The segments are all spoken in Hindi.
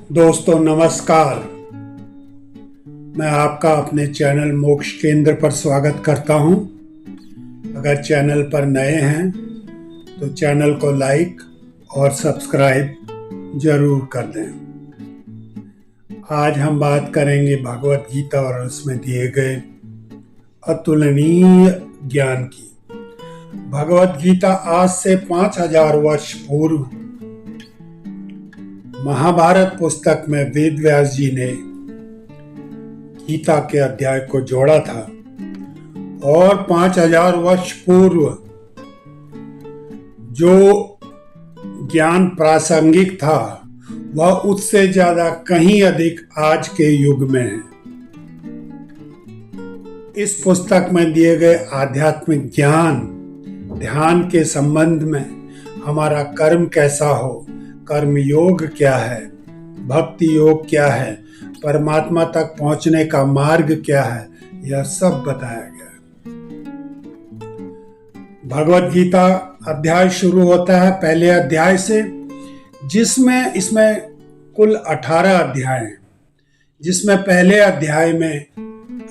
दोस्तों नमस्कार। मैं आपका अपने चैनल मोक्ष केंद्र पर स्वागत करता हूं। अगर चैनल पर नए हैं तो चैनल को लाइक और सब्सक्राइब जरूर कर दें। आज हम बात करेंगे भगवत गीता और उसमें दिए गए अतुलनीय ज्ञान की। भगवत गीता आज से 5000 वर्ष पूर्व महाभारत पुस्तक में वेद व्यास जी ने गीता के अध्याय को जोड़ा था और 5000 वर्ष पूर्व जो ज्ञान प्रासंगिक था वह उससे ज्यादा कहीं अधिक आज के युग में है। इस पुस्तक में दिए गए आध्यात्मिक ज्ञान, ध्यान के संबंध में हमारा कर्म कैसा हो, कर्म योग क्या है, भक्ति योग क्या है, परमात्मा तक पहुंचने का मार्ग क्या है, यह सब बताया गया है। भगवत गीता अध्याय शुरू होता है पहले अध्याय से, जिसमें इसमें कुल 18 अध्याय हैं। जिसमें पहले अध्याय में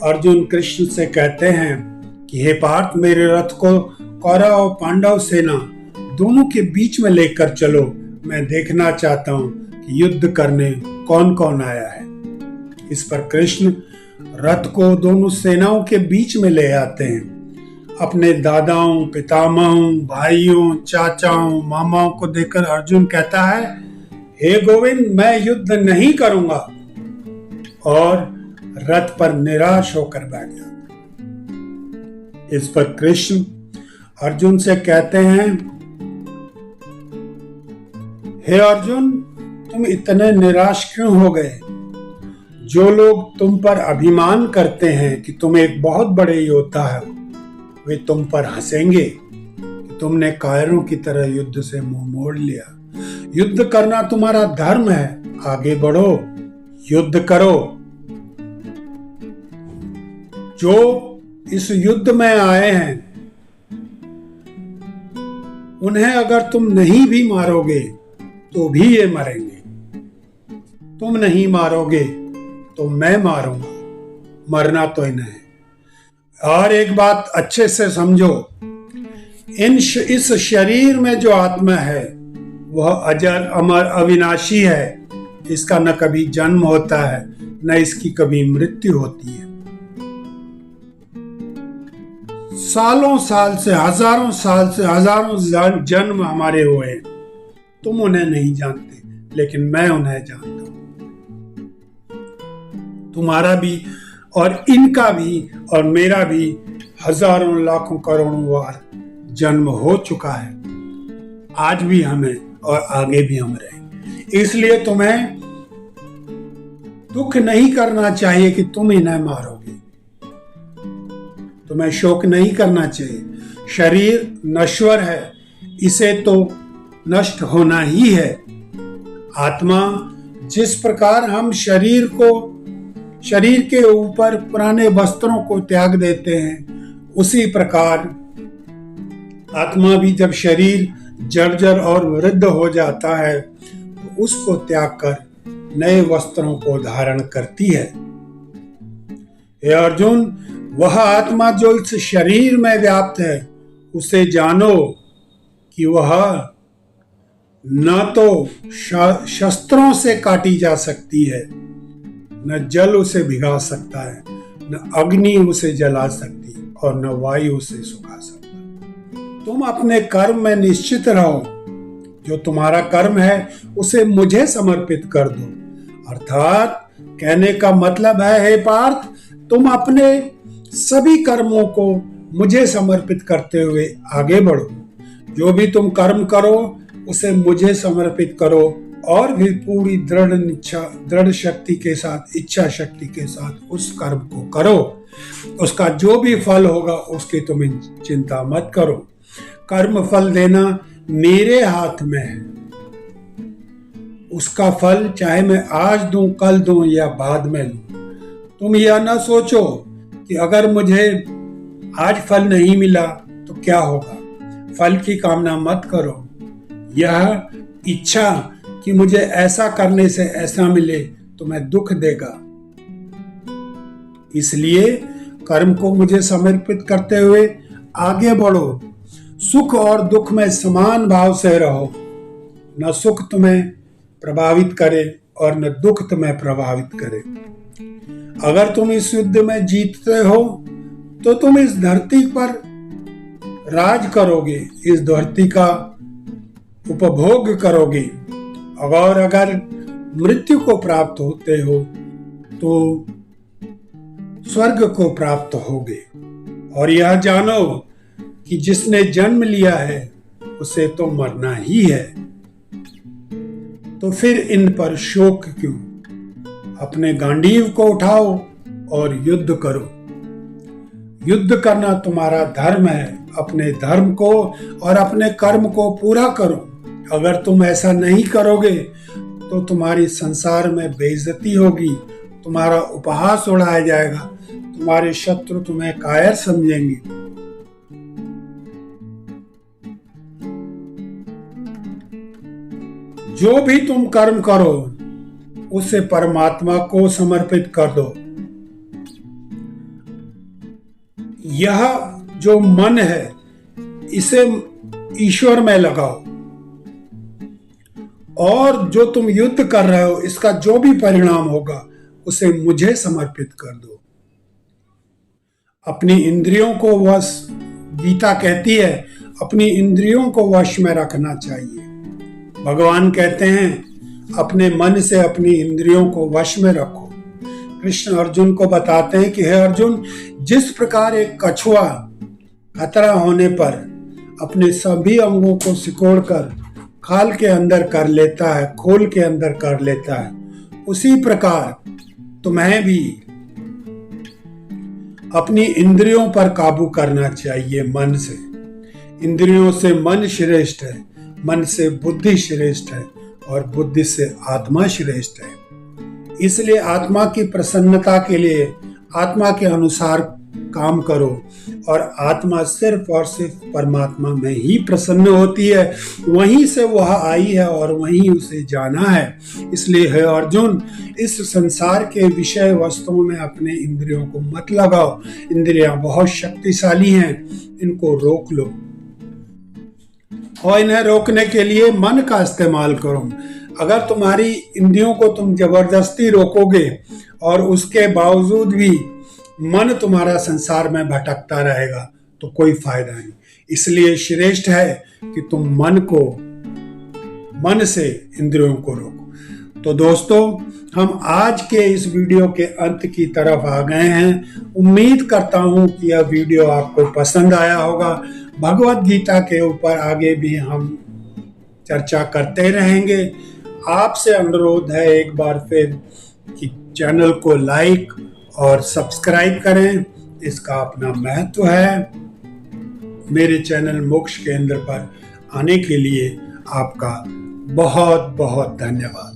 अर्जुन कृष्ण से कहते हैं कि हे पार्थ, मेरे रथ को कौरव और पांडव सेना दोनों के बीच में लेकर चलो। मैं देखना चाहता हूं कि युद्ध करने कौन कौन आया है। इस पर कृष्ण रथ को दोनों सेनाओं के बीच में ले आते हैं। अपने दादाओं, पितामहों, भाइयों, चाचाओं, मामाओं को देखकर अर्जुन कहता है, हे गोविंद, मैं युद्ध नहीं करूंगा, और रथ पर निराश होकर बैठ जाता है। इस पर कृष्ण अर्जुन से कहते हैं, हे अर्जुन, तुम इतने निराश क्यों हो गए? जो लोग तुम पर अभिमान करते हैं कि तुम एक बहुत बड़े योद्धा हो, वे तुम पर हंसेंगे कि तुमने कायरों की तरह युद्ध से मुंह मोड़ लिया। युद्ध करना तुम्हारा धर्म है, आगे बढ़ो, युद्ध करो। जो इस युद्ध में आए हैं उन्हें अगर तुम नहीं भी मारोगे तो भी ये मरेंगे। तुम नहीं मारोगे तो मैं मारूंगा, मरना तो इन्हें है। और एक बात अच्छे से समझो, इस शरीर में जो आत्मा है वह अजर, अमर, अविनाशी है। इसका न कभी जन्म होता है न इसकी कभी मृत्यु होती है। सालों साल से, हजारों साल से हजारों जन्म हमारे हुए। तुम उन्हें नहीं जानते, लेकिन मैं उन्हें जानता हूं। तुम्हारा भी और इनका भी और मेरा भी हजारों लाखों करोड़ों बार जन्म हो चुका है। आज भी हमें और आगे भी हम रहेंगे। इसलिए तुम्हें दुख नहीं करना चाहिए कि तुम इन्हें मारोगे। तुम्हें शोक नहीं करना चाहिए। शरीर नश्वर है, इसे तो नष्ट होना ही है। आत्मा, जिस प्रकार हम शरीर के ऊपर पुराने वस्त्रों को त्याग देते हैं, उसी प्रकार आत्मा भी जब शरीर जर्जर और वृद्ध हो जाता है तो उसको त्याग कर नए वस्त्रों को धारण करती है। हे अर्जुन, वह आत्मा जो इस शरीर में व्याप्त है, उसे जानो कि वह न तो शस्त्रों से काटी जा सकती है, न जल उसे भिगा सकता है, न अग्नि उसे जला सकती और न वायु उसे सुखा सकता। तुम अपने कर्म में निश्चित रहो। जो तुम्हारा कर्म है उसे मुझे समर्पित कर दो। अर्थात कहने का मतलब है, हे पार्थ, तुम अपने सभी कर्मों को मुझे समर्पित करते हुए आगे बढ़ो। जो भी तुम कर्म करो उसे मुझे समर्पित करो और भी पूरी दृढ़ शक्ति के साथ, इच्छा शक्ति के साथ उस कर्म को करो। उसका जो भी फल होगा उसकी तुम चिंता मत करो। कर्म फल देना मेरे हाथ में है। उसका फल चाहे मैं आज दूं, कल दूं या बाद में दूं। तुम यह ना सोचो कि अगर मुझे आज फल नहीं मिला तो क्या होगा। फल की कामना मत करो। यह इच्छा कि मुझे ऐसा करने से ऐसा मिले, तुम्हें दुख देगा। इसलिए कर्म को मुझे समर्पित करते हुए आगे बढ़ो। सुख और दुख में समान भाव से रहो। न सुख तुम्हें प्रभावित करे और न दुख तुम्हें प्रभावित करे। अगर तुम इस युद्ध में जीतते हो तो तुम इस धरती पर राज करोगे, इस धरती का उपभोग करोगे। और अगर मृत्यु को प्राप्त होते हो तो स्वर्ग को प्राप्त होगे। और यह जानो कि जिसने जन्म लिया है उसे तो मरना ही है। तो फिर इन पर शोक क्यों? अपने गांडीव को उठाओ और युद्ध करो। युद्ध करना तुम्हारा धर्म है। अपने धर्म को और अपने कर्म को पूरा करो। अगर तुम ऐसा नहीं करोगे तो तुम्हारी संसार में बेइज्जती होगी, तुम्हारा उपहास उड़ाया जाएगा, तुम्हारे शत्रु तुम्हें कायर समझेंगे। जो भी तुम कर्म करो उसे परमात्मा को समर्पित कर दो। यह जो मन है इसे ईश्वर में लगाओ। और जो तुम युद्ध कर रहे हो इसका जो भी परिणाम होगा उसे मुझे समर्पित कर दो। अपनी इंद्रियों को वश, गीता कहती है, अपनी इंद्रियों को वश में रखना चाहिए। भगवान कहते हैं अपने मन से अपनी इंद्रियों को वश में रखो। कृष्ण अर्जुन को बताते हैं कि हे अर्जुन, जिस प्रकार एक कछुआ खतरा होने पर अपने सभी अंगों को सिकोड़कर खाल के अंदर कर लेता है, खोल के अंदर कर लेता है, उसी प्रकार तुम्हें भी अपनी इंद्रियों पर काबू करना चाहिए मन से। इंद्रियों से मन श्रेष्ठ है, मन से बुद्धि श्रेष्ठ है और बुद्धि से आत्मा श्रेष्ठ है। इसलिए आत्मा की प्रसन्नता के लिए आत्मा के अनुसार काम करो। और आत्मा सिर्फ और सिर्फ परमात्मा में ही प्रसन्न होती है। वहीं से वह आई है और वहीं उसे जाना है। इसलिए हे अर्जुन, इस संसार के विषय वस्तुओं में अपने इंद्रियों को मत लगाओ। इंद्रियां बहुत शक्तिशाली हैं, इनको रोक लो। और इन्हें रोकने के लिए मन का इस्तेमाल करो। अगर तुम्हारी इंद्रियों को तुम जबरदस्ती रोकोगे और उसके बावजूद भी मन तुम्हारा संसार में भटकता रहेगा तो कोई फायदा नहीं। इसलिए श्रेष्ठ है कि तुम मन से इंद्रियों को रोको। तो दोस्तों, हम आज के इस वीडियो के अंत की तरफ आ गए हैं। उम्मीद करता हूं कि यह वीडियो आपको पसंद आया होगा। भगवत गीता के ऊपर आगे भी हम चर्चा करते रहेंगे। आपसे अनुरोध है एक बार फिर कि चैनल को लाइक और सब्सक्राइब करें। इसका अपना महत्व है। मेरे चैनल मोक्ष केंद्र पर आने के लिए आपका बहुत बहुत धन्यवाद।